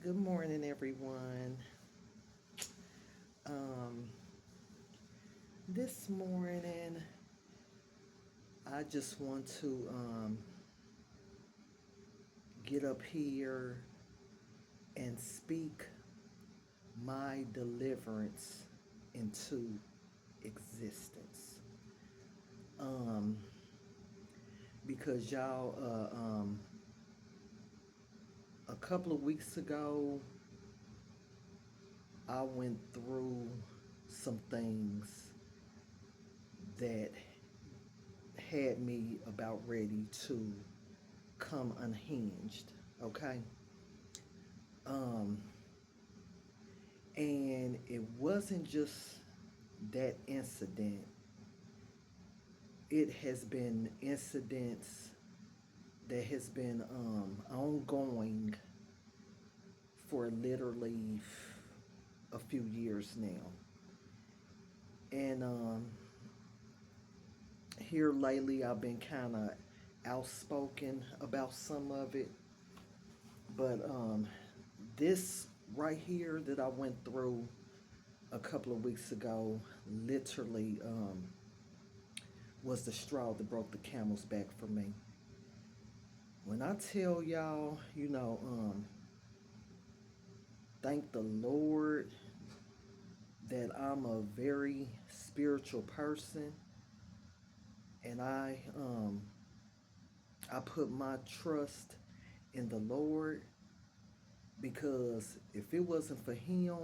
Good morning, everyone. Um, this morning, I just want to get up here and speak my deliverance into existence. Um, because y'all, a couple of weeks ago, I went through some things that had me about ready to come unhinged. Okay. Um, and it wasn't just that incident, it has been incidents that has been ongoing for literally a few years now. And here lately, I've been kind of outspoken about some of it. But this right here that I went through a couple of weeks ago literally was the straw that broke the camel's back for me. When I tell y'all, thank the Lord that I'm a very spiritual person, and I put my trust in the Lord, because if it wasn't for Him,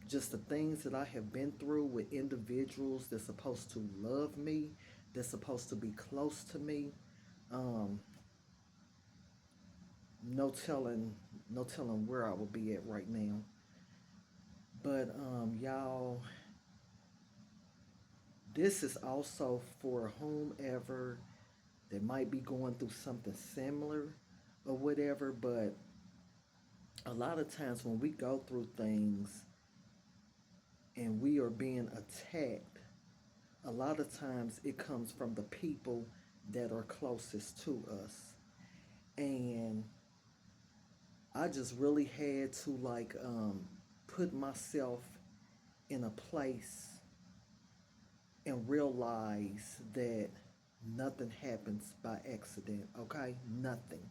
just the things that I have been through with individuals that's supposed to love me, that's supposed to be close to me, um, no telling, no telling where I would be at right now. But y'all, this is also for whomever that might be going through something similar or whatever. But a lot of times when we go through things and we are being attacked, a lot of times it comes from the people that are closest to us. And I just really had to put myself in a place and realize that nothing happens by accident, okay? Nothing.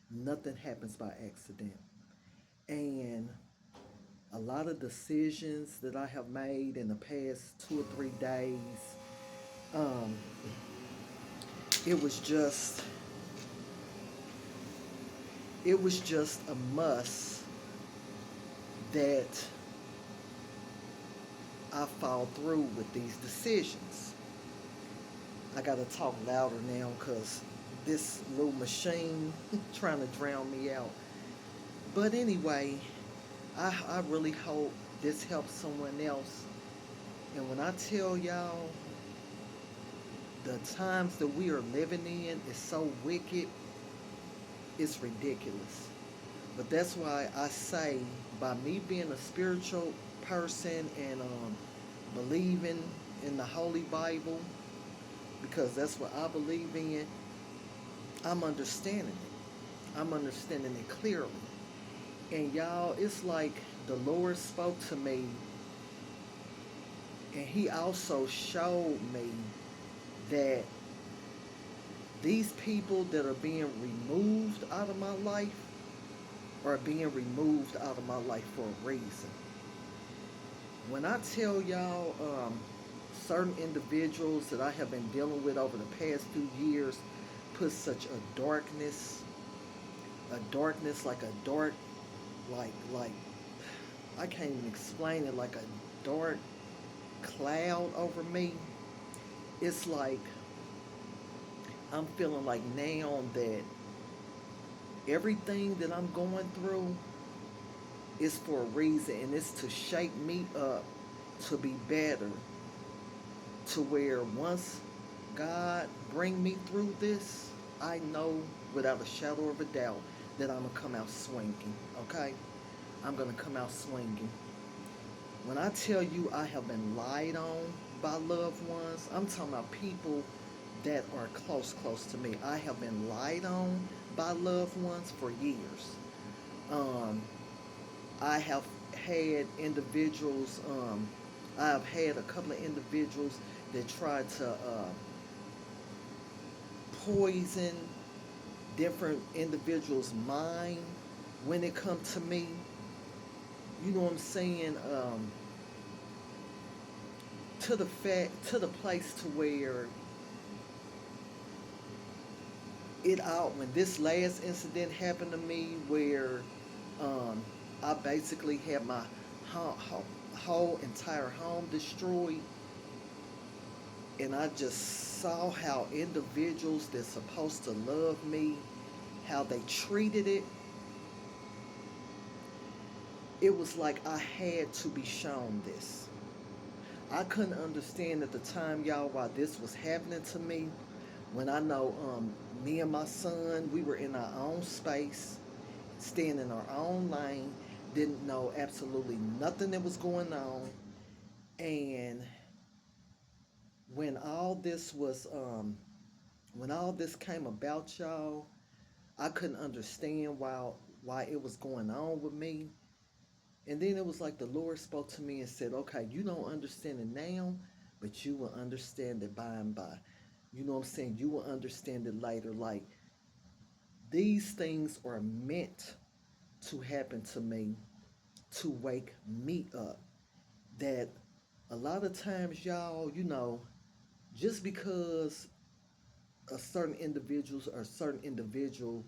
Nothing happens by accident. And a lot of decisions that I have made in the past 2 or 3 days, um, it was just it was just a must that I follow through with these decisions. I gotta talk louder now because this little machine trying to drown me out. But anyway, I really hope this helps someone else. And when I tell y'all, the times that we are living in is so wicked, it's ridiculous. But that's why I say, by me being a spiritual person and believing in the Holy Bible, because that's what I believe in, I'm understanding it. I'm understanding it clearly. And y'all, it's like the Lord spoke to me, and He also showed me that these people that are being removed out of my life are being removed out of my life for a reason. When I tell y'all, certain individuals that I have been dealing with over the past few years put such a darkness, like a dark, like I can't even explain it, like a dark cloud over me. It's like I'm feeling like now that everything that I'm going through is for a reason, and it's to shape me up to be better, to where once God bring me through this, I know without a shadow of a doubt that I'm gonna come out swinging. Okay, I'm gonna come out swinging. When I tell you I have been lied on by loved ones, I'm talking about people that are close to me. I have been lied on by loved ones for years. Um, I have had individuals, I've had a couple of individuals that tried to poison different individuals' mind when it comes to me. You know what I'm saying? To the place to where it out when this last incident happened to me, where um, I basically had my whole entire home destroyed, and I just saw how individuals that's supposed to love me, how they treated it. It was like I had to be shown this. I couldn't understand at the time, y'all, why this was happening to me. When I know me and my son, we were in our own space, staying in our own lane, didn't know absolutely nothing that was going on. And when all this was, when all this came about, y'all, I couldn't understand why it was going on with me. And then it was like the Lord spoke to me and said, okay, you don't understand it now, but you will understand it by and by. You know what I'm saying? You will understand it later. Like, these things are meant to happen to me to wake me up. That a lot of times, y'all, just because a certain individuals or certain individuals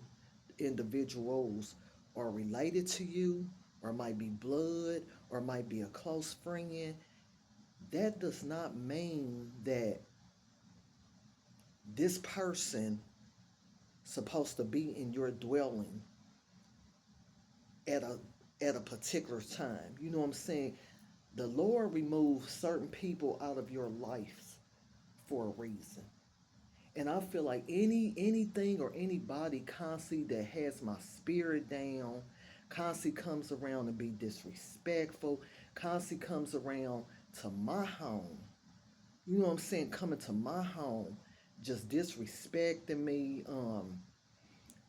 are related to you, or might be blood, or might be a close friend, that does not mean that this person supposed to be in your dwelling at a particular time. You know what I'm saying? The Lord removes certain people out of your life for a reason. And I feel like anything or anybody constantly that has my spirit down, constantly comes around and be disrespectful, constantly comes around to my home. You know what I'm saying? Coming to my home, just disrespecting me,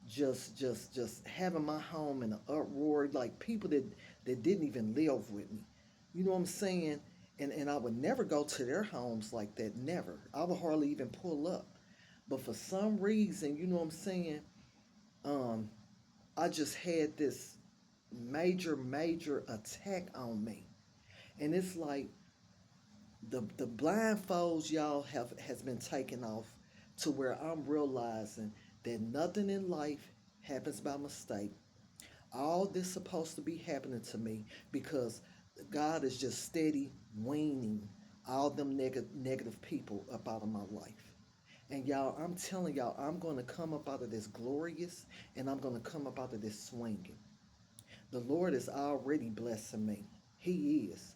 just having my home in an uproar, like people that didn't even live with me. You know what I'm saying? And I would never go to their homes like that. Never. I would hardly even pull up. But for some reason, you know what I'm saying? Um, I just had this major attack on me. And it's like the blindfolds, y'all, have has been taken off, to where I'm realizing that nothing in life happens by mistake. All this supposed to be happening to me because God is just steady weaning all them negative people up out of my life. And y'all, I'm telling y'all, I'm going to come up out of this glorious, and I'm going to come up out of this swinging. The Lord is already blessing me. He is.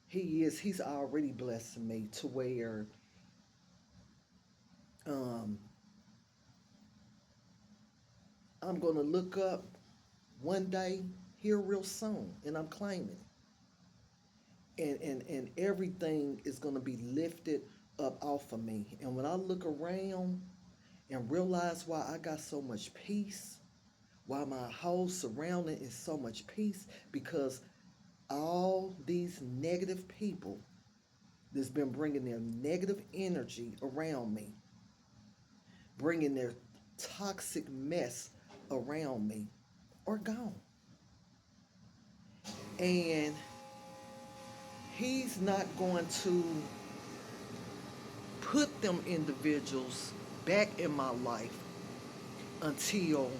He is. He's already blessing me to where um, I'm going to look up one day here real soon, and I'm claiming it. And everything is going to be lifted up off of me. And when I look around and realize why I got so much peace, why my whole surrounding is so much peace, because all these negative people that's been bringing their negative energy around me, bringing their toxic mess around me, are gone. And he's not going to put them individuals back in my life until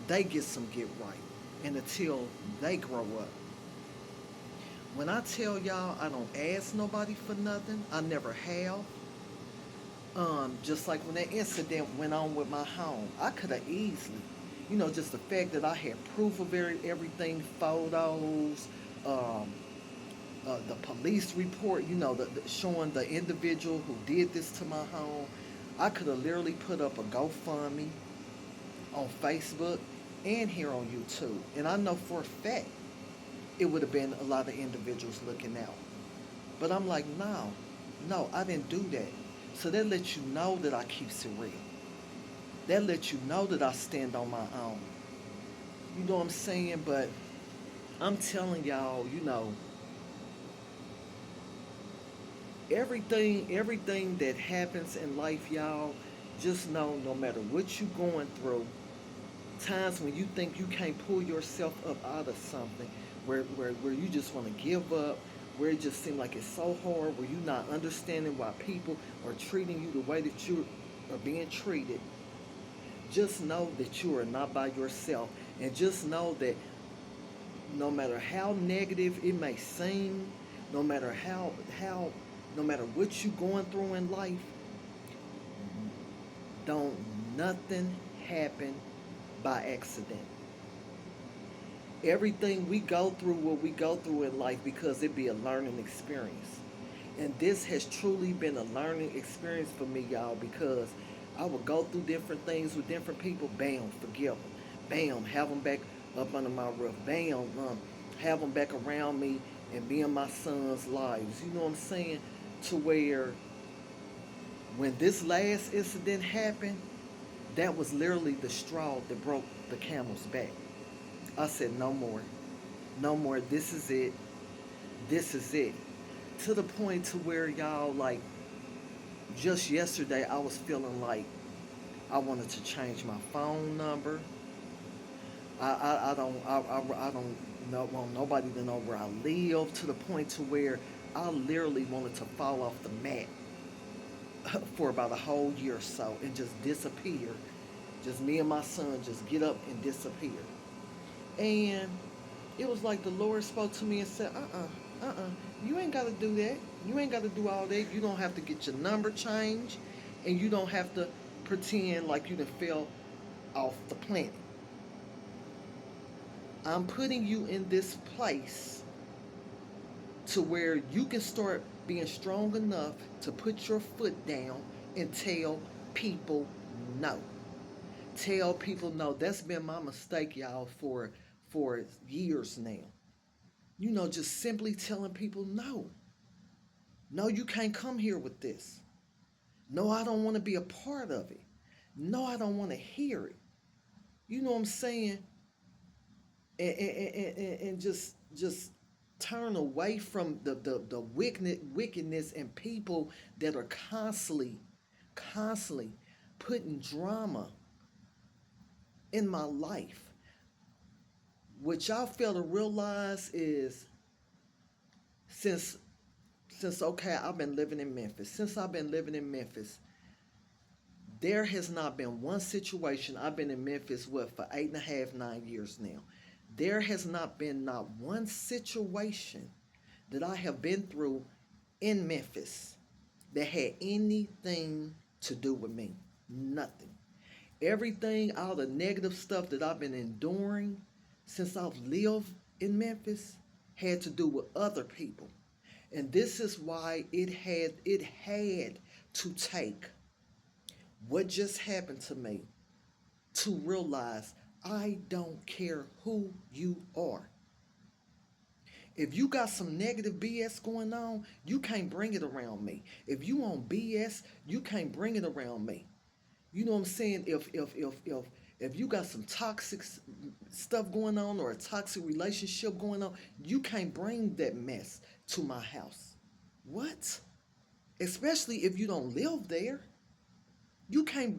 they get right, and until they grow up. When I tell y'all I don't ask nobody for nothing, I never have. Just like when that incident went on with my home, I could have easily, just the fact that I had proof of everything, photos, um, the police report, showing the individual who did this to my home. I could have literally put up a GoFundMe on Facebook and here on YouTube. And I know for a fact it would have been a lot of individuals looking out. But I'm like, no, I didn't do that. So that lets you know that I keep it real. That lets you know that I stand on my own. You know what I'm saying? But I'm telling y'all, everything that happens in life, y'all, just know no matter what you are going through, times when you think you can't pull yourself up out of something, where you just want to give up, where it just seems like it's so hard, where you're not understanding why people are treating you the way that you are being treated, just know that you are not by yourself. And just know that no matter how negative it may seem, no matter how no matter what you're going through in life, don't nothing happen by accident. Everything we go through, what we go through in life, because it be a learning experience. And this has truly been a learning experience for me, y'all, because I would go through different things with different people. Bam, forgive them. Bam, have them back up under my roof. Bam, have them back around me and be in my son's lives. You know what I'm saying? To where when this last incident happened, that was literally the straw that broke the camel's back. I said, no more. No more. This is it. This is it. To the point to where y'all, like, just yesterday I was feeling like I wanted to change my phone number. I don't want nobody to know where I live, to the point to where I literally wanted to fall off the mat for about a whole year or so and just disappear. Just me and my son just get up and disappear. And it was like the Lord spoke to me and said, you ain't got to do that. You ain't got to do all that. You don't have to get your number changed, and you don't have to pretend like you done fell off the planet. I'm putting you in this place to where you can start being strong enough to put your foot down and tell people no. Tell people no. That's been my mistake, y'all, for years now. Just simply telling people no. No, you can't come here with this. No, I don't want to be a part of it. No, I don't want to hear it. You know what I'm saying? And just turn away from the wickedness and people that are constantly putting drama in my life. What y'all fail to realize is since okay, I've been living in Memphis. Since I've been living in Memphis, there has not been one situation. I've been in Memphis for 8.5, 9 years now. There has not one situation that I have been through in Memphis that had anything to do with me. Nothing. Everything, all the negative stuff that I've been enduring since I've lived in Memphis had to do with other people. And this is why it had to take what just happened to me to realize I don't care who you are. If you got some negative BS going on, you can't bring it around me. If you on BS, you can't bring it around me. You know what I'm saying? If you got some toxic stuff going on or a toxic relationship going on, you can't bring that mess to my house. What? Especially if you don't live there. You can't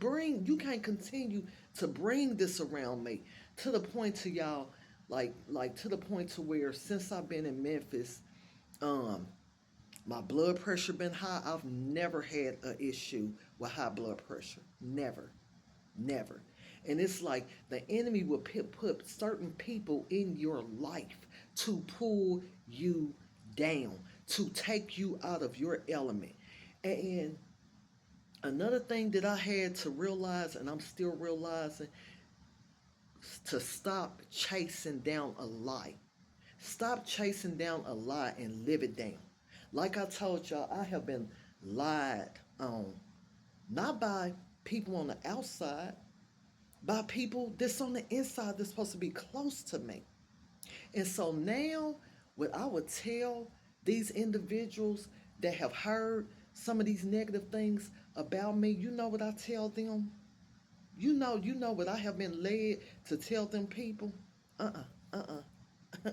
continue to bring this around me, to the point to y'all, like to the point to where since I've been in Memphis, um, my blood pressure been high. I've never had an issue with high blood pressure. Never. Never. And it's like the enemy will put certain people in your life to pull you down, to take you out of your element. And another thing that I had to realize, and I'm still realizing, to stop chasing down a lie. Stop chasing down a lie and live it down. Like I told y'all, I have been lied on, not by people on the outside, by people that's on the inside that's supposed to be close to me. And so now, what I would tell these individuals that have heard some of these negative things about me, you know what I tell them? You know what I have been led to tell them people? Uh-uh, uh-uh.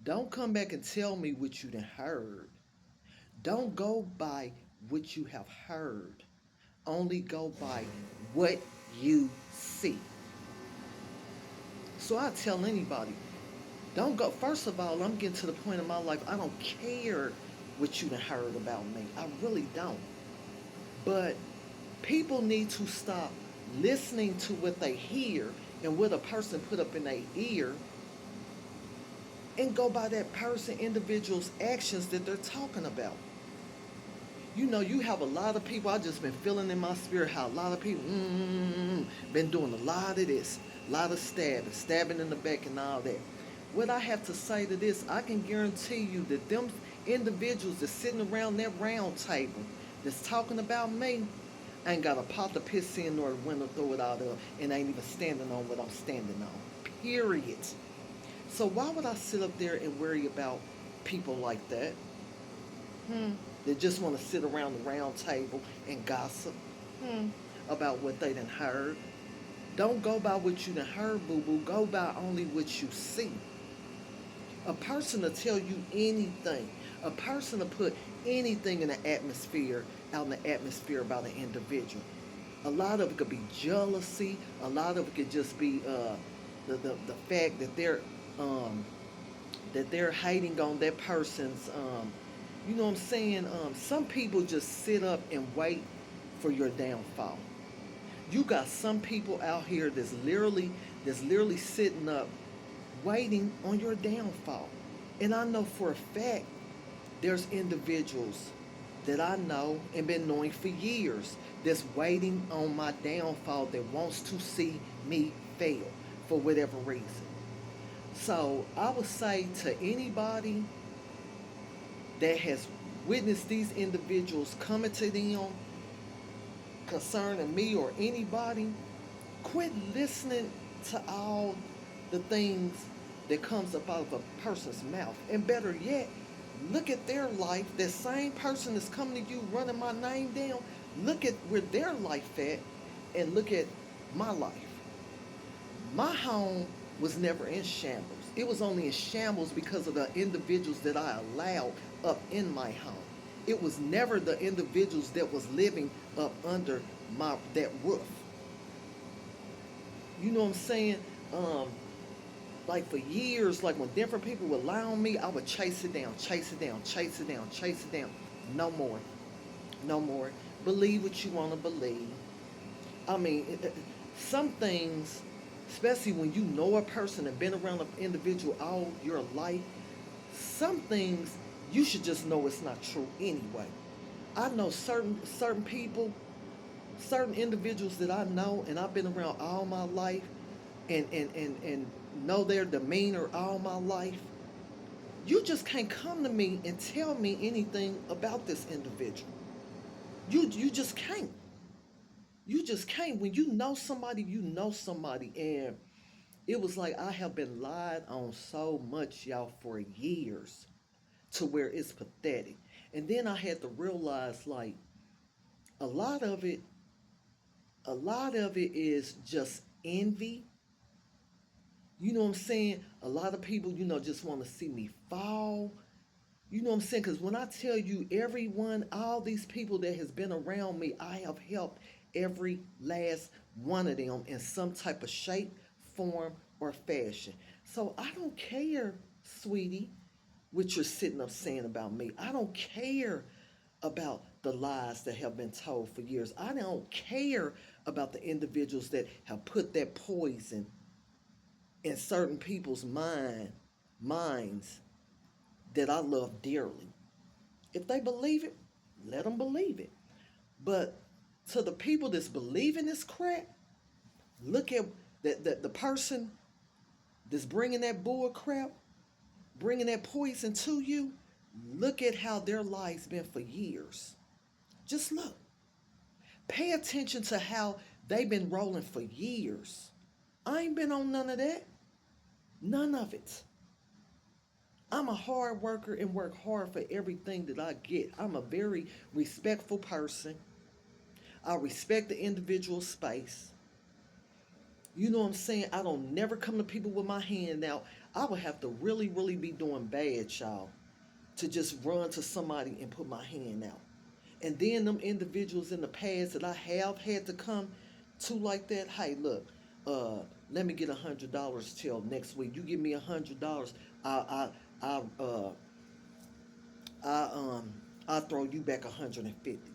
Don't come back and tell me what you done heard. Don't go by what you have heard. Only go by what you see. So I tell anybody, don't go. First of all, I'm getting to the point in my life, I don't care what you done heard about me. I really don't. But people need to stop listening to what they hear and what a person put up in their ear and go by that person, individual's actions that they're talking about. You know, you have a lot of people, I just been feeling in my spirit how a lot of people been doing a lot of this, a lot of stabbing in the back and all that. What I have to say to this, I can guarantee you that them individuals that's sitting around that round table that's talking about me ain't got a pot to piss in or a window to throw it out of and ain't even standing on what I'm standing on. Period. So why would I sit up there and worry about people like that? They just want to sit around the round table and gossip about what they done heard. Don't go by what you done heard, boo boo. Go by only what you see. A person will tell you anything. A person will put anything in the atmosphere, out in the atmosphere about an individual. A lot of it could be jealousy. A lot of it could just be the fact um, that they're hating on that person's you know what I'm saying? Some people just sit up and wait for your downfall. You got some people out here that's literally sitting up waiting on your downfall. And I know for a fact there's individuals that I know and been knowing for years that's waiting on my downfall that wants to see me fail for whatever reason. So I would say to anybody that has witnessed these individuals coming to them concerning me or anybody, quit listening to all the things that comes up out of a person's mouth. And better yet, look at their life. That same person that's coming to you running my name down, look at where their life at and look at my life. My home was never in shambles. It was only in shambles because of the individuals that I allowed up in my home. It was never the individuals that was living up under my that roof. You know what I'm saying? Um, like for years, like when different people would lie on me, I would chase it down, chase it down, chase it down, chase it down. No more. No more. Believe what you want to believe. I mean, some things, especially when you know a person and been around an individual all your life, some things you should just know it's not true anyway. I know certain people, certain individuals that I know and I've been around all my life and know their demeanor all my life. You just can't come to me and tell me anything about this individual. You just can't. You just can't. When you know somebody, you know somebody. And it was like I have been lied on so much, y'all, for years to where it's pathetic. And then I had to realize like a lot of it, a lot of it is just envy. You know what I'm saying? A lot of people, just want to see me fall. You know what I'm saying? Because when I tell you everyone, all these people that has been around me, I have helped every last one of them in some type of shape, form, or fashion. So I don't care, sweetie, what you're sitting up saying about me. I don't care about the lies that have been told for years. I don't care about the individuals that have put that poison in certain people's minds that I love dearly. If they believe it, let them believe it. But to the people that's believing this crap, look at the person that's bringing that bull crap, bringing that poison to you. Look at how their life's been for years. Just look. Pay attention to how they've been rolling for years. I ain't been on none of that. None of it. I'm a hard worker and work hard for everything that I get. I'm a very respectful person. I respect the individual space. You know what I'm saying? I don't never come to people with my hand out. I would have to really, really be doing bad, y'all, to just run to somebody and put my hand out. And then them individuals in the past that I have had to come to like that, hey, look, uh, let me get $100 till next week. You give me $100, I I I I I throw you back 150.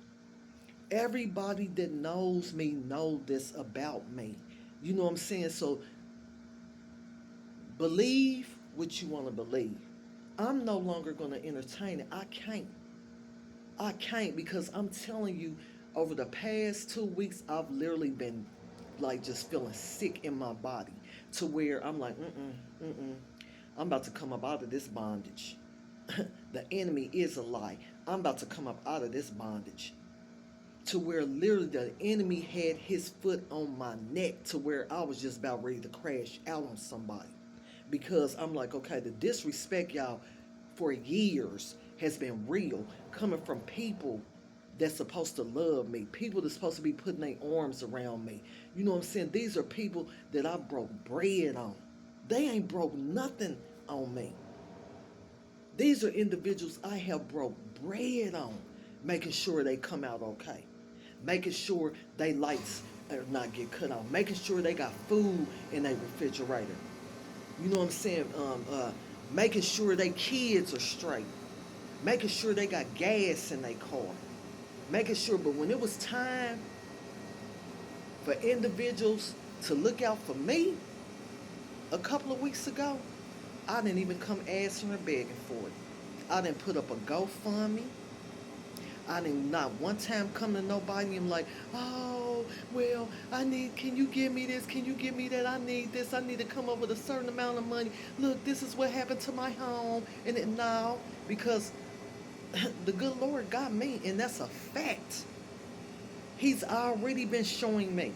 Everybody that knows me know this about me. You know what I'm saying? So believe what you want to believe. I'm no longer going to entertain it. I can't. I can't because I'm telling you, over the past 2 weeks, I've literally been like just feeling sick in my body to where I'm like, I'm about to come up out of this bondage. The enemy is a lie. I'm about to come up out of this bondage. To where literally the enemy had his foot on my neck to where I was just about ready to crash out on somebody. Because I'm like, okay, the disrespect, y'all, for years has been real, coming from people that's supposed to love me, people that's supposed to be putting their arms around me. You know what I'm saying? These are people that I broke bread on. They ain't broke nothing on me. These are individuals I have broke bread on, making sure they come out okay, making sure they lights are not get cut off, making sure they got food in their refrigerator. You know what I'm saying? Making sure they kids are straight, making sure they got gas in their car, making sure. But when it was time for individuals to look out for me, a couple of weeks ago, I didn't even come asking or begging for it. I didn't put up a GoFundMe. I didn't not one time come to nobody and like, oh, well, can you give me this? Can you give me that? I need this. I need to come up with a certain amount of money. Look, this is what happened to my home. And it now, because the good Lord got me, and that's a fact. He's already been showing me.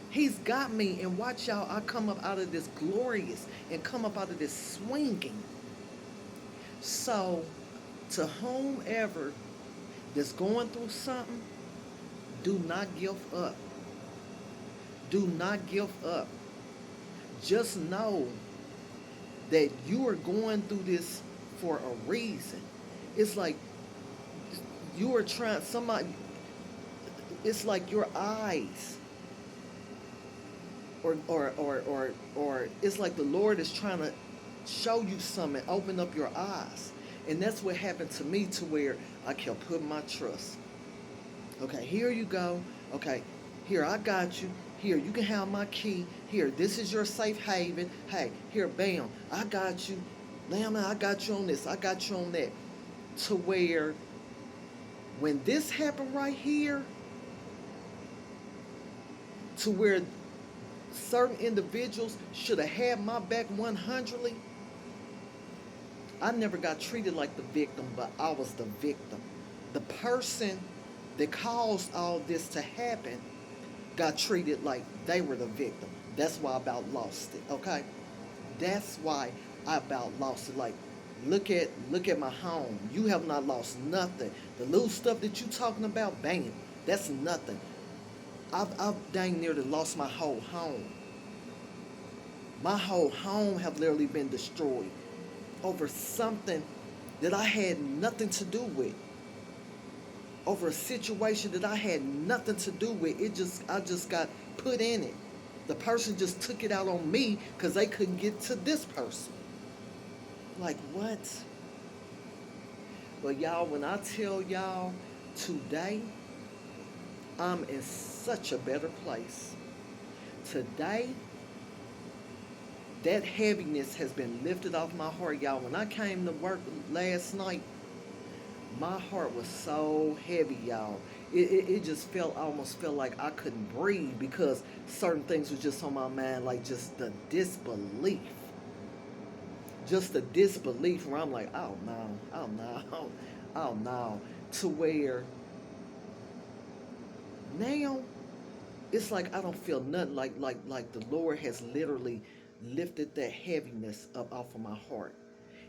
He's got me, and watch y'all, I come up out of this glorious and come up out of this swinging. So, to whomever that's going through something, do not give up. Do not give up. Just know that you are going through this for a reason. It's like you are trying, somebody, it's like your eyes, or it's like the Lord is trying to show you something, open up your eyes. And that's what happened to me to where I kept putting my trust. Okay, here you go. Okay, here, I got you. Here, you can have my key. Here, this is your safe haven. Hey, here, bam, I got you. Lamb, I got you on this. I got you on that. To where when this happened right here, to where certain individuals should have had my back 100ly, I never got treated like the victim, but I was the victim. The person that caused all this to happen got treated like they were the victim. That's why I about lost it. Okay, that's why I about lost it. Like, look at my home. You have not lost nothing. The little stuff that you talking about, bam, that's nothing. I've dang nearly lost my whole home. My whole home have literally been destroyed over something that I had nothing to do with. Over a situation that I had nothing to do with. I just got put in it. The person just took it out on me because they couldn't get to this person. Like, what? But y'all, when I tell y'all today, I'm in such a better place. Today, that heaviness has been lifted off my heart, y'all. When I came to work last night, my heart was so heavy, y'all. It just almost felt like I couldn't breathe because certain things were just on my mind, like just the disbelief. Just the disbelief where I'm like, oh no, oh no, oh no. To where now it's like I don't feel nothing, like the Lord has literally lifted that heaviness up off of my heart.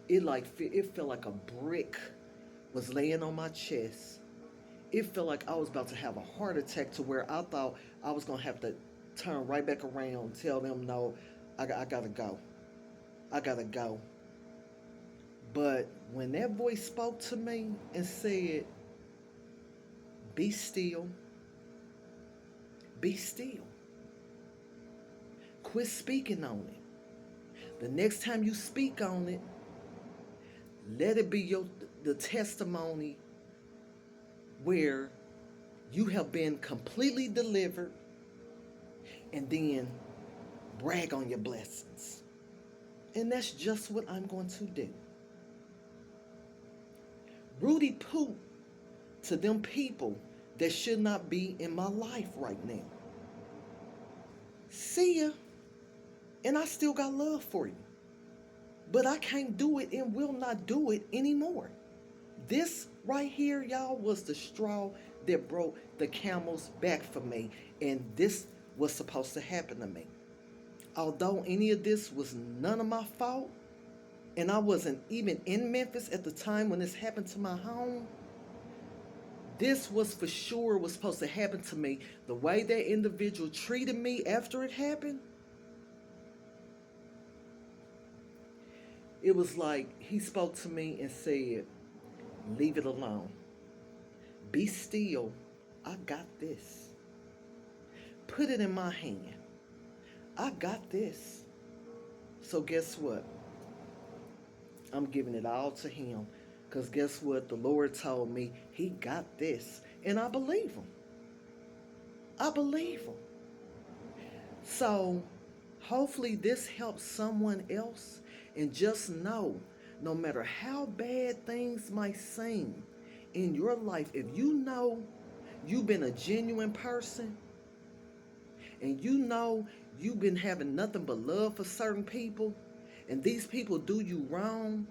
It felt like a brick was laying on my chest, It felt like I was about to have a heart attack to where I thought I was going to have to turn right back around and tell them, no, I got to go. I got to go. But when that voice spoke to me and said, be still, be still, quit speaking on it. The next time you speak on it, let it be the testimony where you have been completely delivered, and then brag on your blessings. And that's just what I'm going to do. Rudy poop to them people that should not be in my life right now. See ya. And I still got love for you. But I can't do it and will not do it anymore. This right here, y'all, was the straw that broke the camel's back for me. And this was supposed to happen to me. Although any of this was none of my fault, and I wasn't even in Memphis at the time when this happened to my home, this was for sure was supposed to happen to me. The way that individual treated me after it happened, it was like he spoke to me and said, leave it alone. Be still. I got this. Put it in my hand. I got this. So guess what? I'm giving it all to him. Because guess what? The Lord told me he got this. And I believe him. I believe him. So hopefully this helps someone else. And just know, no matter how bad things might seem in your life, if you know you've been a genuine person, and you know you've been having nothing but love for certain people, and these people do you wrong,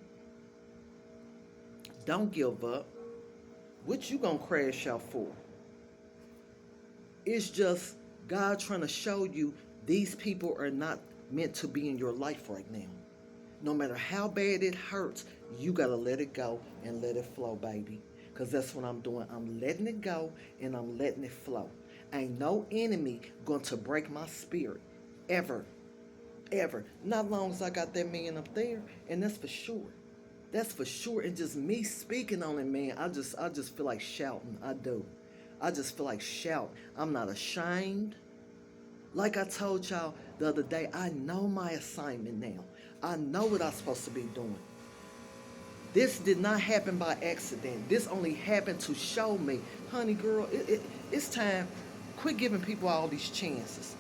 don't give up. What you gonna crash out for? It's just God trying to show you these people are not meant to be in your life right now. No matter how bad it hurts, you got to let it go and let it flow, baby. Because that's what I'm doing. I'm letting it go and I'm letting it flow. Ain't no enemy going to break my spirit. Ever. Ever. Not long as I got that man up there. And that's for sure. That's for sure. And just me speaking on it, man, I just feel like shouting. I do. I just feel like shouting. I'm not ashamed. Like I told y'all the other day, I know my assignment now. I know what I'm supposed to be doing. This did not happen by accident. This only happened to show me, honey girl, it's time. Quit giving people all these chances.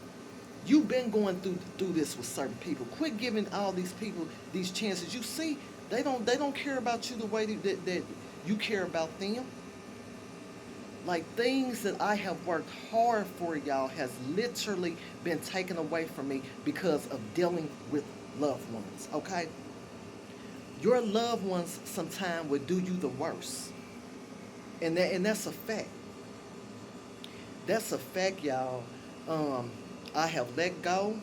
You've been going through this with certain people. Quit giving all these people these chances. You see, they don't care about you the way that you care about them. Like things that I have worked hard for, y'all, has literally been taken away from me because of dealing with loved ones, okay? Your loved ones sometimes would do you the worst. And that's a fact. That's a fact, y'all. I have let go.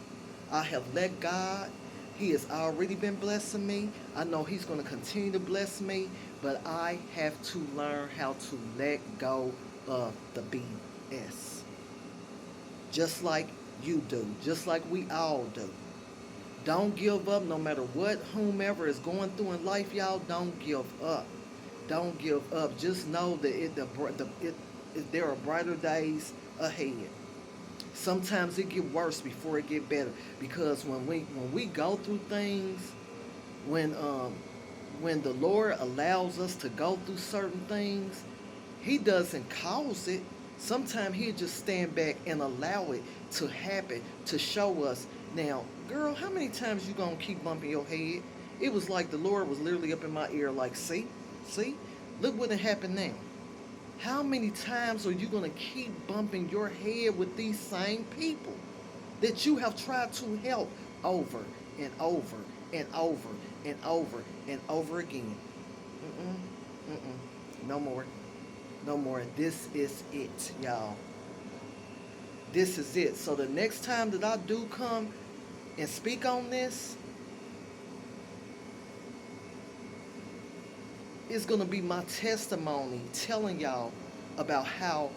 I have let God. He has already been blessing me. I know he's going to continue to bless me, but I have to learn how to let go of the BS. Just like you do. Just like we all do. Don't give up no matter what whomever is going through in life, y'all. Don't give up. Don't give up. Just know that there are brighter days ahead. Sometimes it get worse before it get better. Because when we go through things, when the Lord allows us to go through certain things, he doesn't cause it. Sometimes he'll just stand back and allow it to happen to show us. Now, girl, how many times you gonna keep bumping your head? It was like the Lord was literally up in my ear like, see, look what happened now. How many times are you gonna keep bumping your head with these same people that you have tried to help over and over and over and over and over again? No more. No more. This is it, y'all. This is it. So the next time that I do come and speak on this, it's going to be my testimony telling y'all about how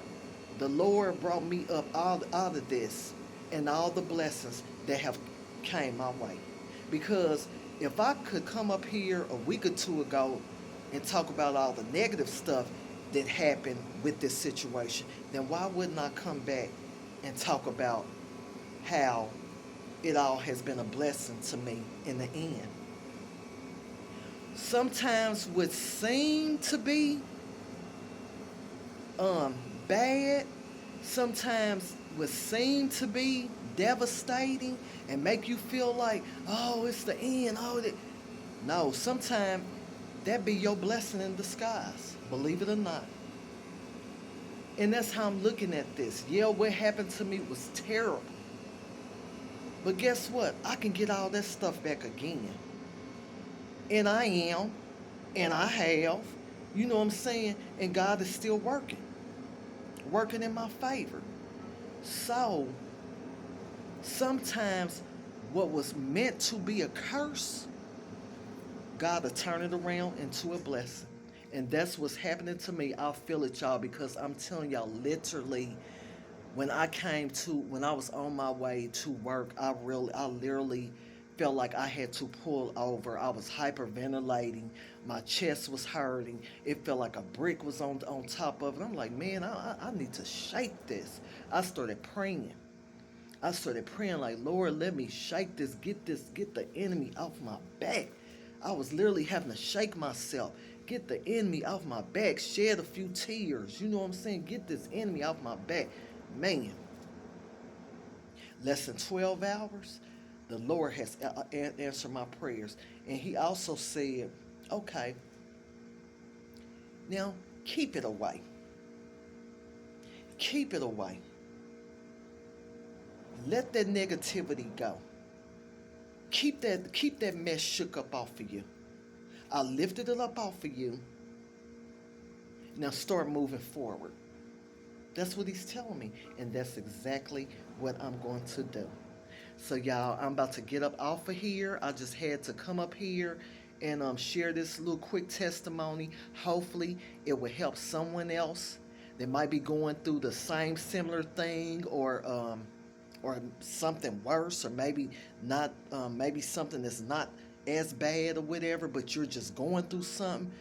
the Lord brought me up all out of this and all the blessings that have came my way. Because if I could come up here a week or two ago and talk about all the negative stuff that happened with this situation, then why wouldn't I come back and talk about how it all has been a blessing to me in the end? Sometimes what seemed to be um bad, sometimes what seem to be devastating and make you feel like, oh, it's the end. Oh, no, sometimes that be your blessing in disguise, believe it or not. And that's how I'm looking at this. Yeah, what happened to me was terrible. But guess what? I can get all that stuff back again. And I am, and I have. You know what I'm saying? And God is still working in my favor. So, sometimes what was meant to be a curse, God will turn it around into a blessing. And that's what's happening to me. I feel it, y'all, because I'm telling y'all, literally, when I was on my way to work, I literally felt like I had to pull over. I was hyperventilating. My chest was hurting. It felt like a brick was on top of it. I'm like, man, I need to shake this. I started praying. I started praying like, Lord, let me shake get the enemy off my back. I was literally having to shake myself, get the enemy off my back, shed a few tears. You know what I'm saying? Get this enemy off my back. Man, less than 12 hours, the Lord has answered my prayers. And he also said, okay, now keep it away. Keep it away. Let that negativity go. Keep that mess shook up off of you. I lifted it up off of you. Now start moving forward. That's what he's telling me. And that's exactly what I'm going to do. So y'all, I'm about to get up off of here. I just had to come up here and share this little quick testimony. Hopefully it will help someone else that might be going through the same similar thing, or something worse, or maybe not, maybe something that's not as bad or whatever, but you're just going through something.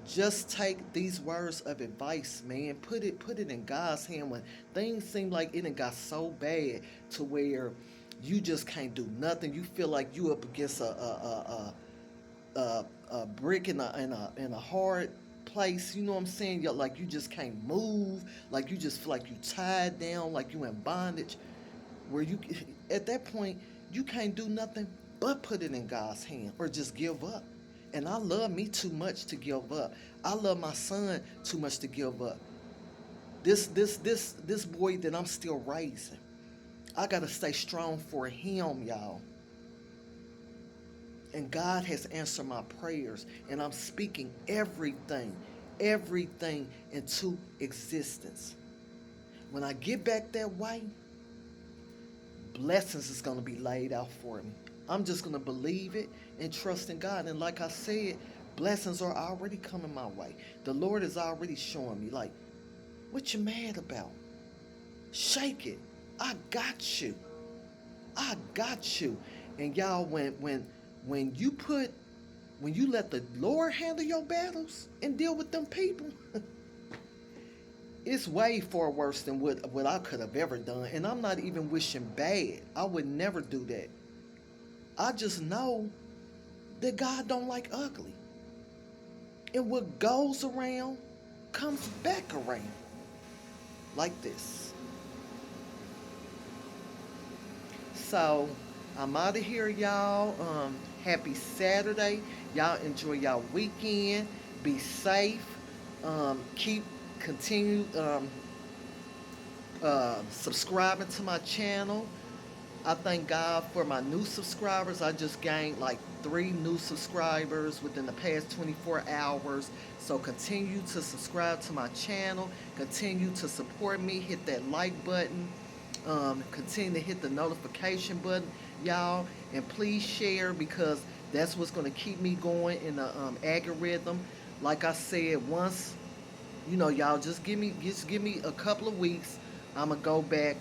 Just take these words of advice, man. Put it in God's hand when things seem like it done got so bad to where you just can't do nothing. You feel like you up against a brick in a hard place. You know what I'm saying? Like you just can't move. Like you just feel like you tied down. Like you in bondage. Where you at that point you can't do nothing but put it in God's hand or just give up. And I love me too much to give up. I love my son too much to give up. This boy that I'm still raising, I gotta stay strong for him, y'all. And God has answered my prayers, and I'm speaking everything into existence. When I get back that way, blessings is gonna be laid out for me. I'm just gonna believe it and trust in God. And like I said, blessings are already coming my way. The Lord is already showing me, like, what you mad about? Shake it. I got you. I got you. And y'all, when you let the Lord handle your battles and deal with them people, it's way far worse than what I could have ever done. And I'm not even wishing bad. I would never do that. I just know that God don't like ugly. And what goes around comes back around. Like this. So, I'm out of here, y'all. Happy Saturday. Y'all enjoy y'all weekend. Be safe. Continue subscribing to my channel. I thank God for my new subscribers. I just gained like 3 new subscribers within the past 24 hours. So continue to subscribe to my channel. Continue to support me. Hit that like button. Continue to hit the notification button, y'all. And please share, because that's what's going to keep me going in the algorithm. Like I said, once you know, y'all just give me a couple of weeks. I'ma go back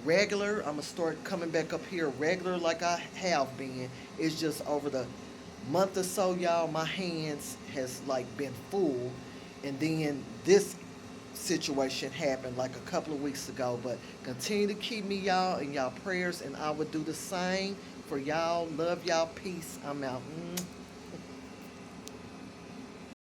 regular. I'ma start coming back up here regular like I have been. It's just over the month or so, y'all, my hands has like been full, and then this situation happened like a couple of weeks ago. But continue to keep me, y'all, in y'all prayers, and I will do the same for y'all. Love y'all. Peace. I'm out.